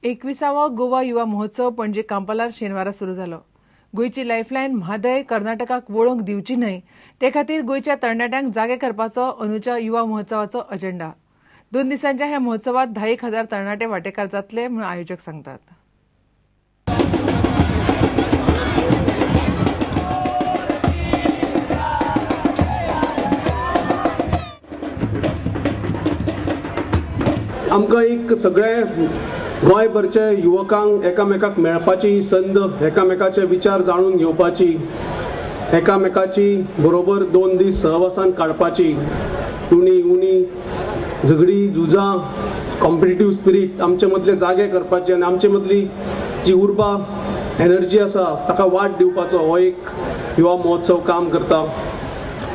21वा गोवा युवा महोत्सव पणजे कांपालार शेनवारा सुरू जालो. गोयची लायफलायन म्हादय कर्नाटकाक वळोवंक दिवची न्हय ते खातीर गोयच्या तरणाट्यांक जागे करपाचो अंदूच्या युवा महोत्सवाचो अजेंडा. 2 दिसांच्या ह्या महोत्सवात 10,000 तरणाटे वांटेकार जातले म्हूण आयोजक सांगतात. आमकां एक सगळे गोंयभरचे युवकांक एकामेकाक मेळपाची संद, एकामेकाचे विचार जाणून घेवपाची, एकामेकाची बरोबर 2 दीस सहवासान काडपाची, उणी उणी झगडी झुजां कॉम्पिटिटीव स्पिरीट आमचे मदले जागे करपाचे आनी आमचे मदली जी उर्बा एनर्जी आसा ताका वाट दिवपाचो हो एक युवा महोत्सव काम करता.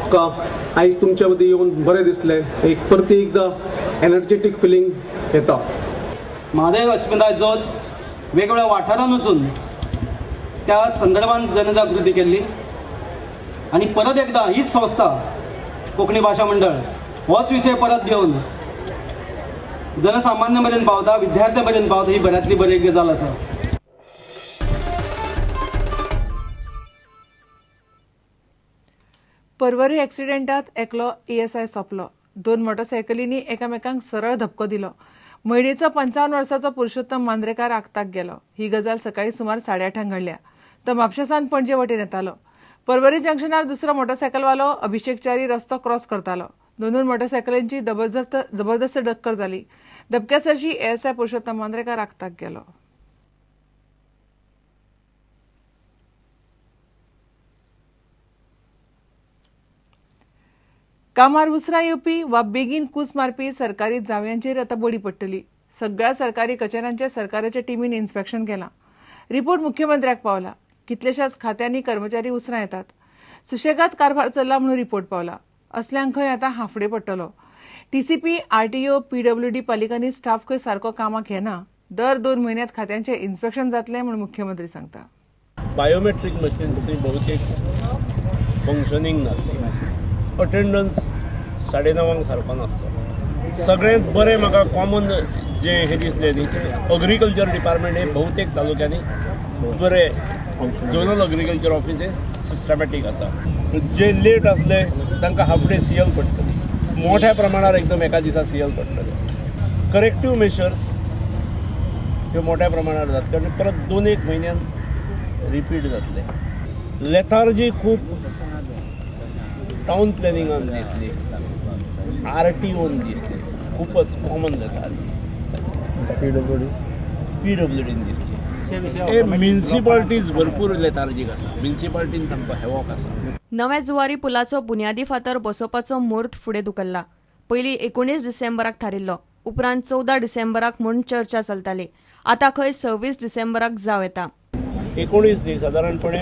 म्हाका आयज तुमच्या मदीं येवन बरें दिसलें. एक परती एकदां एनर्जेटीक फिलींग येता. म्हादय अस्मिताय जोत वेगवेगळ्या वाठारांत वचून त्या संदर्भात जनजागृती केल्ली आणि परत एकदा हीच संस्था कोंकणी भाशा मंडळ होच विशय परत घेवन जनसामान्य मेरेन पावता, विद्यार्थ्यां मेरेन पावता, ही बऱ्यांतली बरी गजाल आसा. परवरी एक्सिडेंटात एकलो ESI सोंपलो. 2 मोटरसायकलींनी एकामेकांक सरळ धपको दिलो. मयडीचो 55 वर्साचो पुरुषोत्तम मांद्रेकार आगताक गेलो. ही गजाल सकाळी सुमार 8:30 घडल्या. तो म्हापशेसान पणजे वटेन येतालो. परवरी जंक्शनार दुसरो मोटरसायकलवालो अभिषेक च्यारी रस्तो क्रॉस करतालो. दोनूय मोटरसायकलींची जबरदस्त टक्कर जाली. धपक्यासरशी ESI पुरुषोत्तम मांद्रेकार आगताक गेलो. कामार उसरां येवपी वा बेगीन कूस मारपी सरकारी जावयांचेर आतां बडी पडटली. सगळ्या सरकारी कचेऱ्यांचे सरकाराच्या टिमीन इन्स्पेक्शन केलां. रिपोर्ट मुख्यमंत्र्याक पावला. कितलेशाच खात्यांनी कर्मचारी उसरां येतात. सुशेगाद कारभार चल्ला म्हणून रिपोर्ट पावला. असल्यांक खंय आतां हांफडे पडटलो. TCP, RTO, PWD पालिकांनी स्टाफ खंय सारको कामाक येना. दर 2 म्हयन्यांत खात्यांचे इन्स्पेक्शन जातले म्हणून मुख्यमंत्री सांगता. बायोमेट्रीक मशीन्स बहुतेक फंक्शनिंग नासली. अटेंडन्स 9:30 सारको नासलो. सगळ्यांत बरें म्हाका कॉमन जे हे दिसले न्ही ते अग्रिकल्चर डिपार्टमेंट हे बहुतेक तालुक्यांनी बरे झोनल अग्रिकल्चर ऑफिसीस सिस्टमॅटीक आसा. जे लेट असले तांकां हाफ डे CL पडटली. मोठ्या प्रमाणात एकदम एका दिसा CL पडटले. करेक्टीव मेजर्स ह्यो मोठ्या प्रमाणात जातले आनी परत 2-1 म्हयन्यान रिपीट जातले. लेथार्जी खूब टाउन प्लॅनिंगान दिसली, RTOन दिसली, खूपच कॉमन लेथार्जी. PWDन दिसली. हे म्युनिसिपालिटीज भरपूर लेथार्जीक आसा. म्युनिसिपालिटीन सामको हेवॉक आसा. नव्या जुवारी पुलाचो बुन्यादी फातर बसोवपाचो मुहूर्त फुडें धुकल्ला. पयलीं 19 डिसेंबराक थारिल्लो. उपरांत 14 डिसेंबराक म्हूण चर्चा चलताली. आतां खंय 26 डिसेंबराक जाव येता. 19 न्ही, सादारणपणे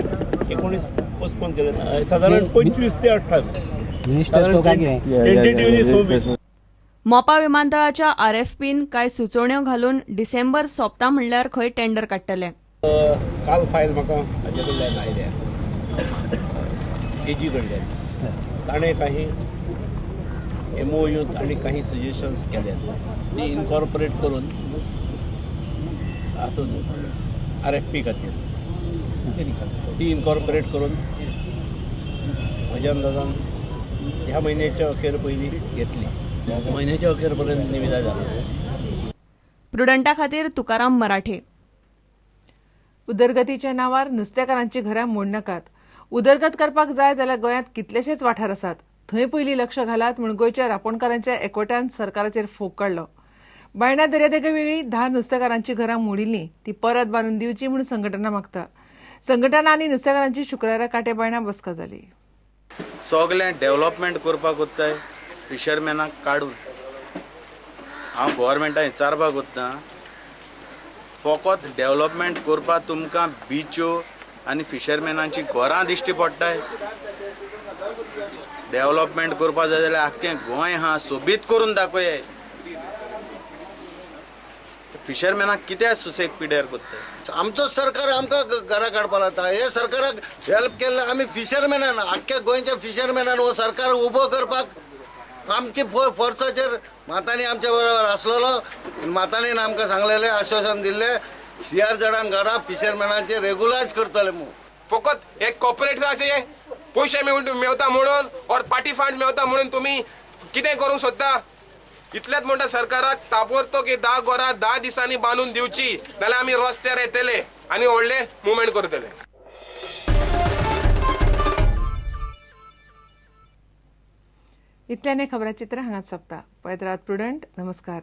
19 पोस्टपोन केले. सादारण 25 ते 28 टेंटेटिव्हली 26. मोपा विमानतळाच्या RFPन कांय सुचोवण्यो घालून डिसेंबर सोंपता म्हणल्यार खंय टेंडर काडटले. काल फायल म्हाका हाजे कडल्यान आयल्या AG कडल्यान. ताणें काही MOU आनी काही सजेशन्स केल्यात. ती इनकॉर्पोरेट करून हातूंत RFP खातीर ती इनकॉर्पोरेट करून म्हज्या अंदाजान ह्या म्हयन्याच्या अखेर पयलीं घेतली. म्हयन्याच्या अखेर पर्यंत निविदा जाली. प्रुडंटा खातीर तुकाराम मराठे. उदरगतीच्या नांवार नुस्तेकारांची घरां मोड नाकात. उदरगत करपाक जाय जाल्यार गोंयांत कितलेशेच वाठार आसात. थंय पयलीं लक्ष घालात म्हूण गोंयच्या रापणकारांच्या एकवट्यान सरकाराचेर फोग काडलो. बायणा दर्यादेगे वेळी 10 नुस्तेकारांची घरां मोडिल्लीं ती परत बांदून दिवची म्हूण संघटना मागता. संघटना आनी नुस्तेकारांची शुक्रारा काटे बायणा बसका जाली. सगळें डेव्हलपमेंट करपाक वताय फिशरमॅनाक काडून. हांव गोवोरमेंटाक विचारपाक वता, फकत डेव्हलपमेंट करपाक तुमकां बिच्यो आनी फिशरमॅनांची घरां दिश्टी पडटाय. डेव्हलपमेंट करपाक जाय जाल्यार आख्खें गोंय हा सोबीत करून दाखय. फिशरमॅनाक कित्याक सुसेग पिड्यार करता. आमचो सरकार आमकां घरा काडपाक लाता. हे सरकाराक हेल्प केल्ले आमी फिशरमॅनान, आख्ख्या गोंयच्या फिशरमॅनान हो सरकार उबो करपाक आमचे फोर्साचेर मातांनी आमच्या बरोबर आसलेलो मातांनी आमकां सांगलेलें आश्वासन दिल्लें CR घरा फिशरमॅनाचे रेग्युलायज करतले म्हणून फकत एक कॉर्पोरेटराचे पयशे मेवता म्हणून और पार्टी फंड मेवता म्हणून तुम्ही कितें करूंक सोदता इतलेंच म्हणटा सरकाराक ताबडतोब 10 घरां 10 दिसांनी बांदून दिवची नाल्यार आमी रस्त्यार येतले आनी व्हडले मुवमेंट करतले. इतल्याने खबराचित्र हांगाच सोंपता. पळयत रावात प्रुडंट. नमस्कार.